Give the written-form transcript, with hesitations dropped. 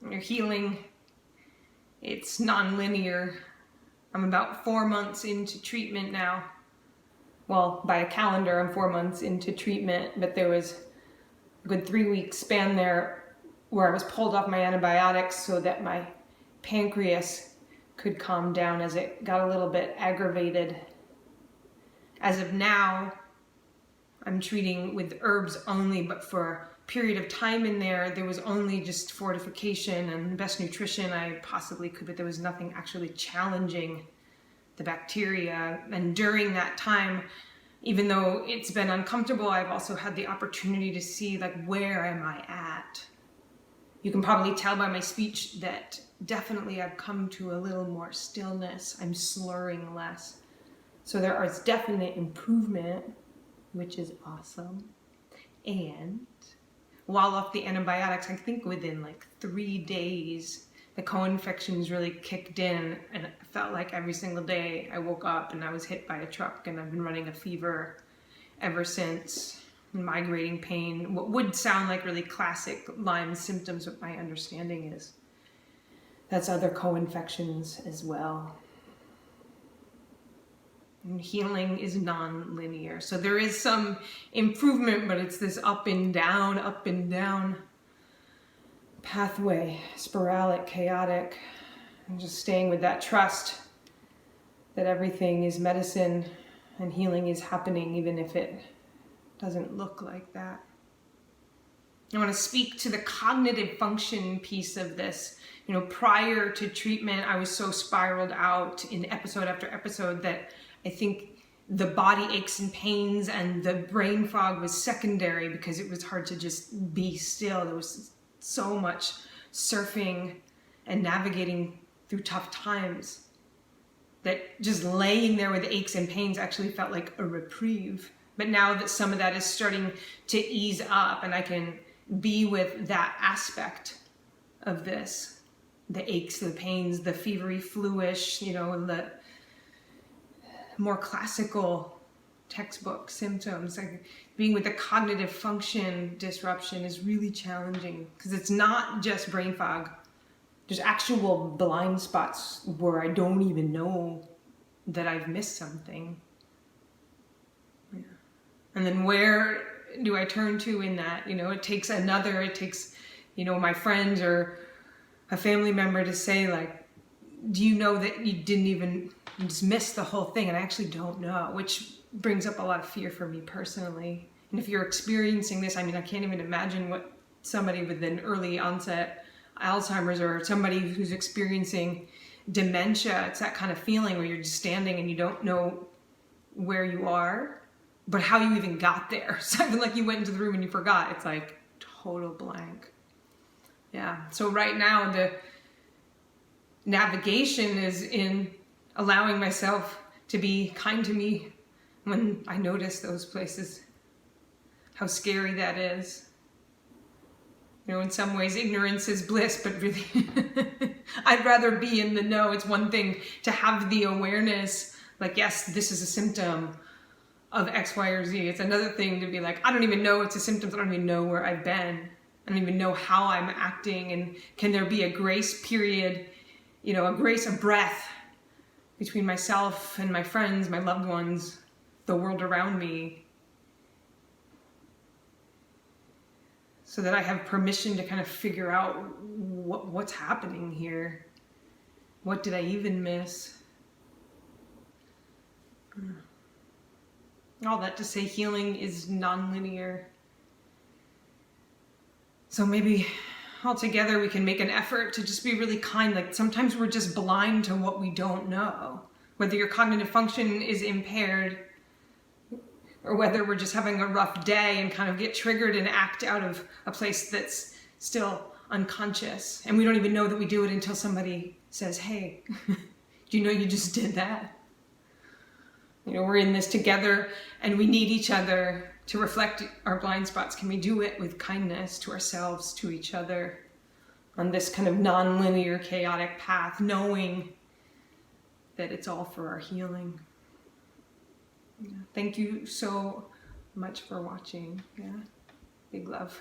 Your healing, it's non-linear. I'm about 4 months into treatment now. Well, by a calendar, I'm 4 months into treatment, but there was a good 3-week span there where I was pulled off my antibiotics so that my pancreas could calm down as it got a little bit aggravated. As of now, I'm treating with herbs only, but for a period of time in there was only just fortification and best nutrition I possibly could, but there was nothing actually challenging the bacteria. And during that time, even though it's been uncomfortable, I've also had the opportunity to see, like, where am I at? You can probably tell by my speech that definitely I've come to a little more stillness. I'm slurring less. So there is definite improvement, which is awesome. And while off the antibiotics, I think within like 3 days, the co-infections really kicked in, and it felt like every single day I woke up and I was hit by a truck, and I've been running a fever ever since, migrating pain, what would sound like really classic Lyme symptoms, but my understanding is that's other co-infections as well. And healing is non-linear. So there is some improvement, but it's this up and down pathway, sporadic, chaotic, and just staying with that trust that everything is medicine and healing is happening, even if it doesn't look like that. I want to speak to the cognitive function piece of this. You know, prior to treatment, I was so spiraled out in episode after episode that I think the body aches and pains and the brain fog was secondary, because it was hard to just be still. There was so much surfing and navigating through tough times that just laying there with aches and pains actually felt like a reprieve. But now that some of that is starting to ease up, and I can be with that aspect of this, the aches, the pains, the fevery, fluish, you know, the more classical textbook symptoms, like being with the cognitive function disruption is really challenging, because it's not just brain fog. There's actual blind spots where I don't even know that I've missed something. Yeah. And then where do I turn to in that? You know, it takes, you know, my friends or a family member to say, like, do you know that you just missed the whole thing? And I actually don't know, which brings up a lot of fear for me personally. And if you're experiencing this, I mean, I can't even imagine what somebody with an early onset Alzheimer's or somebody who's experiencing dementia, it's that kind of feeling where you're just standing and you don't know where you are, but how you even got there. So even like you went into the room and you forgot. It's like total blank. Yeah. So right now the navigation is in allowing myself to be kind to me when I notice those places, how scary that is. You know, in some ways ignorance is bliss, but really I'd rather be in the know. It's one thing to have the awareness, like, yes, this is a symptom of X, Y, or Z. It's another thing to be like, I don't even know it's a symptom. I don't even know where I've been. I don't even know how I'm acting. And can there be a grace period, you know, a breath between myself and my friends, my loved ones, the world around me, so that I have permission to kind of figure out what's happening here. What did I even miss? All that to say, healing is non-linear. So maybe altogether we can make an effort to just be really kind. Like, sometimes we're just blind to what we don't know. Whether your cognitive function is impaired, or whether we're just having a rough day and kind of get triggered and act out of a place that's still unconscious. And we don't even know that we do it until somebody says, hey, do you know you just did that? You know, we're in this together and we need each other to reflect our blind spots. Can we do it with kindness to ourselves, to each other, on this kind of non-linear, chaotic path, knowing that it's all for our healing? Yeah. Thank you so much for watching. Yeah. Big love.